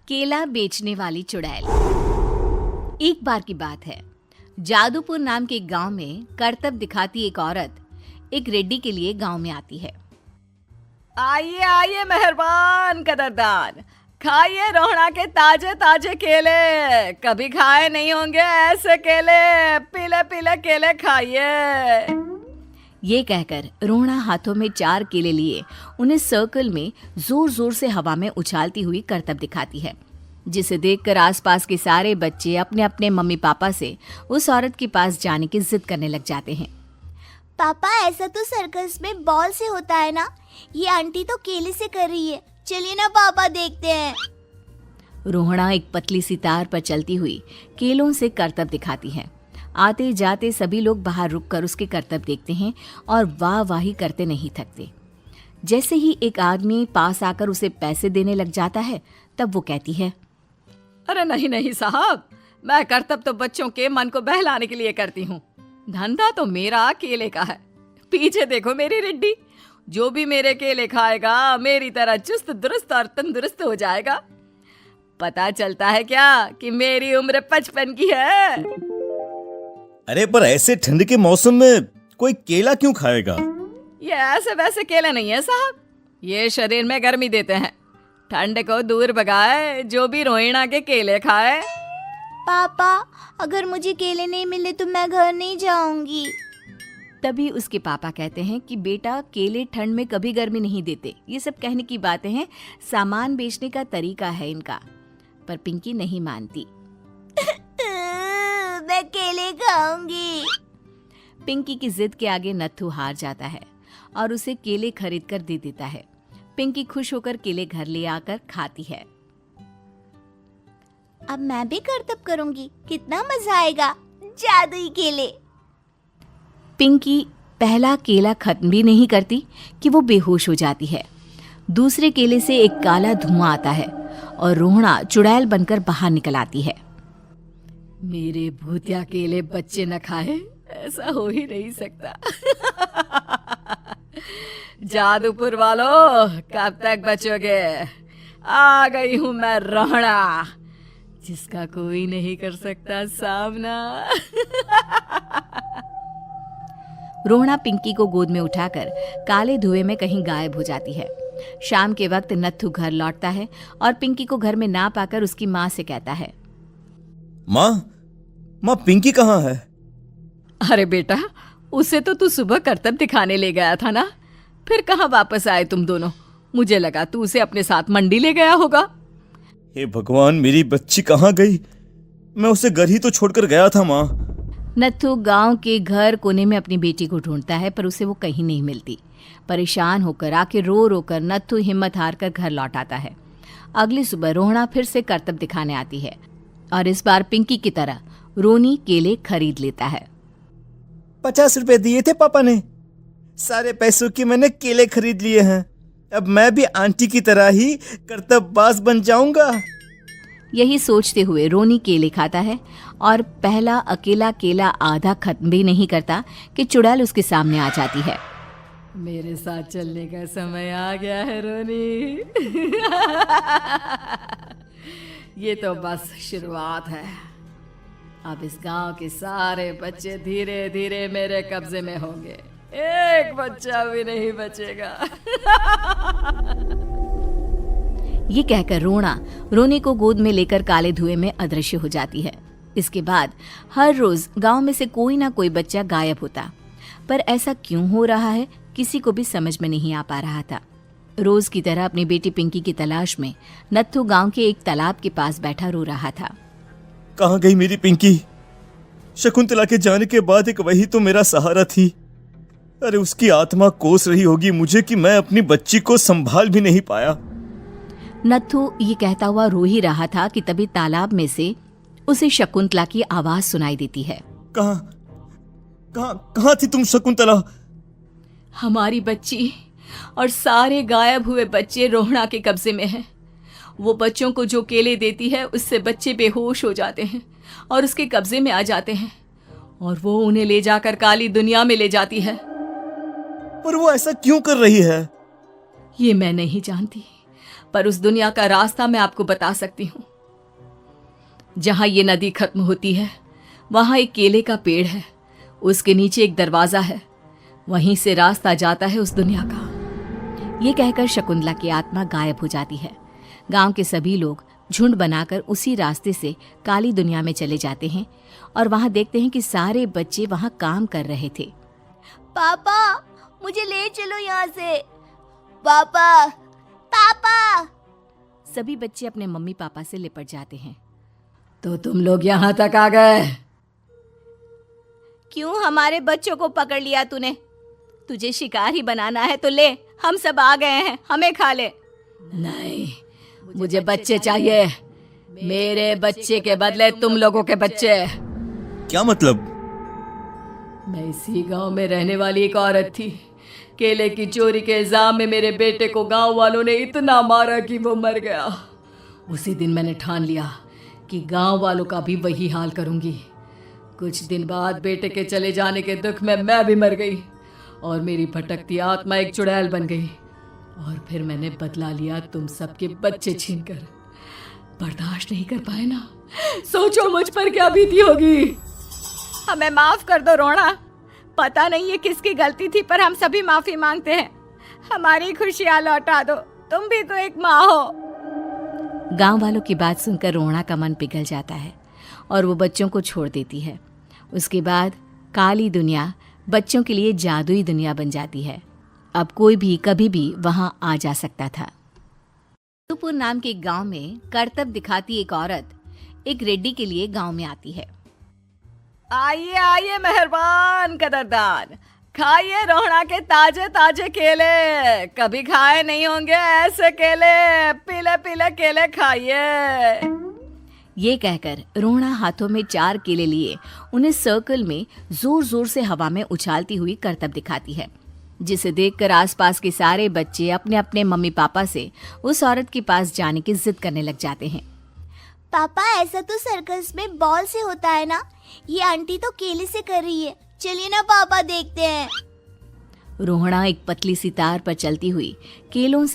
केला बेचने वाली चुड़ैल। एक बार की बात है, जादूपुर नाम के एक गांव में करतब दिखाती एक औरत एक रेड्डी के लिए गांव में आती है। आइए आइए मेहरबान कदरदान, खाइए रोहड़ा के ताजे ताजे केले। कभी खाए नहीं होंगे ऐसे केले, पीले पीले केले खाइए। ये कहकर रोहड़ा हाथों में 4 केले लिए उन्हें सर्कल में जोर जोर से हवा में उछालती हुई करतब दिखाती है, जिसे देखकर आसपास के सारे बच्चे अपने अपने मम्मी पापा से उस औरत के पास जाने की जिद करने लग जाते हैं। पापा, ऐसा तो सर्कस में बॉल से होता है ना, ये आंटी तो केले से कर रही है। चलिए ना पापा, देखते हैं। रोहड़ा एक पतली सी तार पर चलती हुई केलों से करतब दिखाती है। आते जाते सभी लोग बाहर रुककर उसके करतब देखते हैं और वाह वाही करते नहीं थकते। जैसे ही एक आदमी पास आकर उसे पैसे देने लग जाता है, तब वो कहती है, अरे नहीं नहीं साहब, मैं करतब तो बच्चों के मन को बहलाने के लिए करती हूँ। धंधा तो मेरा केले का है। पीछे देखो मेरी रिड्डी, जो भी मेरे केले खाएगा मेरी तरह चुस्त दुरुस्त और तंदुरुस्त हो जाएगा। पता चलता है क्या कि मेरी उम्र 55 की है। अरे पर ऐसे ठंड के मौसम में कोई केला क्यों खाएगा? ये ऐसे वैसे केले नहीं है साहब, ये शरीर में गर्मी देते हैं। ठंड को दूर भगाए जो भी रोहिणा के केले खाए। पापा, अगर मुझे केले नहीं मिले तो मैं घर नहीं जाऊंगी। तभी उसके पापा कहते हैं कि बेटा, केले ठंड में कभी गर्मी नहीं देते। ये सब कहने की बातें हैं, सामान बेचने का तरीका है इनका। पर पिंकी नहीं मानती। मैं केले खाऊंगी। पिंकी की जिद के आगे नत्थू हार जाता है और उसे केले खरीद कर दे देता है। पिंकी खुश होकर केले घर ले आकर खाती है। अब मैं भी करतब करूंगी, कितना मजा आएगा। जादुई केले। पिंकी पहला केला खत्म भी नहीं करती कि वो बेहोश हो जाती है। दूसरे केले से एक काला धुआं आता है और रोहड़ा चुड़ैल बनकर बाहर निकल आती है। मेरे भूतिया केले बच्चे न खाए, ऐसा हो ही नहीं सकता। जादूपुर वालों, कब तक बचोगे? आ गई हूं मैं रोहड़ा, जिसका कोई नहीं कर सकता सामना। रोहड़ा पिंकी को गोद में उठाकर काले धुएं में कहीं गायब हो जाती है। शाम के वक्त नत्थू घर लौटता है और पिंकी को घर में ना पाकर उसकी माँ से कहता है, माँ पिंकी कहाँ है? अरे बेटा, उसे तो तू सुबह करतब दिखाने ले गया था ना, फिर कहाँ वापस आए तुम दोनों? मुझे लगा तू उसे अपने साथ मंडी ले गया होगा। हे भगवान, मेरी बच्ची कहाँ गई? मैं उसे घर ही तो छोड़कर गया था माँ। नत्थू गांव के घर कोने में अपनी बेटी को ढूंढता है, पर उसे वो कहीं नहीं मिलती। परेशान होकर आखिर रो रो कर नत्थू हिम्मत हार कर घर लौट आता है। अगली सुबह रोहड़ा फिर से करतब दिखाने आती है और इस बार पिंकी की तरह रोनी केले खरीद लेता है। 50 रुपए दिए थे पापा ने, सारे पैसों की मैंने केले खरीद लिए हैं। अब मैं भी आंटी की तरह ही करतबबाज बन जाऊंगा। यही सोचते हुए रोनी केले खाता है और पहला अकेला केला आधा खत्म भी नहीं करता कि चुड़ैल उसके सामने आ जाती है। मेरे साथ चलने का समय आ गया है रोनी। ये तो बस शुरुआत है। अब इस गांव के सारे बच्चे धीरे धीरे मेरे कब्जे में होंगे, एक बच्चा भी नहीं बचेगा। ये कहकर रोनी को गोद में लेकर काले धुएं में अदृश्य हो जाती है। इसके बाद हर रोज गांव में से कोई ना कोई बच्चा गायब होता, पर ऐसा क्यों हो रहा है किसी को भी समझ में नहीं आ पा रहा था। रोज की तरह अपनी बेटी पिंकी की तलाश में नत्थू गांव के एक तालाब के पास बैठा रो रहा था। कहाँ गई मेरी पिंकी? शकुंतला के जाने के बाद एक वही तो मेरा सहारा थी। अरे उसकी आत्मा कोस रही होगी मुझे कि मैं अपनी बच्ची को संभाल भी नहीं पाया। नत्थू ये कहता हुआ रो ही रहा था कि तभी तालाब में से उसे शकुंतला की आवाज सुनाई देती है। कहाँ थी तुम शकुंतला? हमारी बच्ची और सारे गायब हुए बच्चे रोहड़ा के कब्जे में हैं। वो बच्चों को जो केले देती है उससे बच्चे बेहोश हो जाते हैं और उसके कब्जे में आ जाते हैं और वो उन्हें ले जाकर काली दुनिया में ले जाती है। पर वो ऐसा क्यों कर रही है? ये मैं नहीं जानती, पर उस दुनिया का रास्ता मैं आपको बता सकती हूँ। जहां ये नदी खत्म होती है वहां एक केले का पेड़ है, उसके नीचे एक दरवाजा है, वहीं से रास्ता जाता है उस दुनिया का। ये कहकर शकुंतला की आत्मा गायब हो जाती है। गांव के सभी लोग झुंड बनाकर उसी रास्ते से काली दुनिया में चले जाते हैं और वहां देखते हैं कि सारे बच्चे वहां काम कर रहे थे। पापा मुझे ले चलो यहाँ से। पापा पापा। सभी बच्चे अपने मम्मी पापा से लिपट जाते हैं। तो तुम लोग यहाँ तक आ गए? क्यों हमारे बच्चों को पकड़ लिया तूने? तुझे शिकार ही बनाना है तो ले, हम सब आ गए हैं, हमें खा ले। नहीं, मुझे बच्चे चाहिए। मेरे बच्चे के बदले तुम लोगों के बच्चे। क्या मतलब? मैं इसी गांव में रहने वाली एक औरत थी। केले की चोरी के इल्जाम में मेरे बेटे को गांव वालों ने इतना मारा कि वो मर गया। उसी दिन मैंने ठान लिया कि गांव वालों का भी वही हाल करूंगी। कुछ दिन बाद बेटे के चले जाने के दुख में मैं भी मर गई और मेरी भटकती आत्मा एक चुड़ैल बन गई। और फिर मैंने बदला लिया तुम सबके बच्चे छीनकर। बर्दाश्त नहीं कर पाए ना? सोचो मुझ पर क्या बीती होगी। हमें माफ कर दो रोना। पता नहीं ये किसकी गलती थी, पर हम सभी माफी मांगते हैं। हमारी खुशियां लौटा दो, तुम भी तो एक माँ हो। गांव वालों की बात सुनकर रोना का मन पिघल जाता है और वो बच्चों को छोड़ देती है। उसके बाद काली दुनिया बच्चों के लिए जादुई दुनिया बन जाती है। अब कोई भी कभी भी वहां आ जा सकता था। मधुपुर नाम के गांव में करतब दिखाती एक औरत एक रेड्डी के लिए गांव में आती है। आइए आइए मेहरबान कदरदान, खाइए रोहड़ा के ताजे ताजे केले। कभी खाए नहीं होंगे ऐसे केले। पीले पीले केले खाइए। ये कहकर रोहड़ा हाथों में 4 केले लिए उन्हें सर्कल में जोर जोर से हवा में उछालती हुई करतब दिखाती है, जिसे देखकर आसपास के सारे बच्चे अपने अपने मम्मी पापा से उस औरत के पास जाने की जिद करने लग जाते हैं। पापा ऐसा तो सर्कस में बॉल से होता है ना, ये आंटी तो केले से कर रही है। चलिए ना पापा देखते हैं। रोहड़ा एक पतली सी तार पर चलती हुई केलों से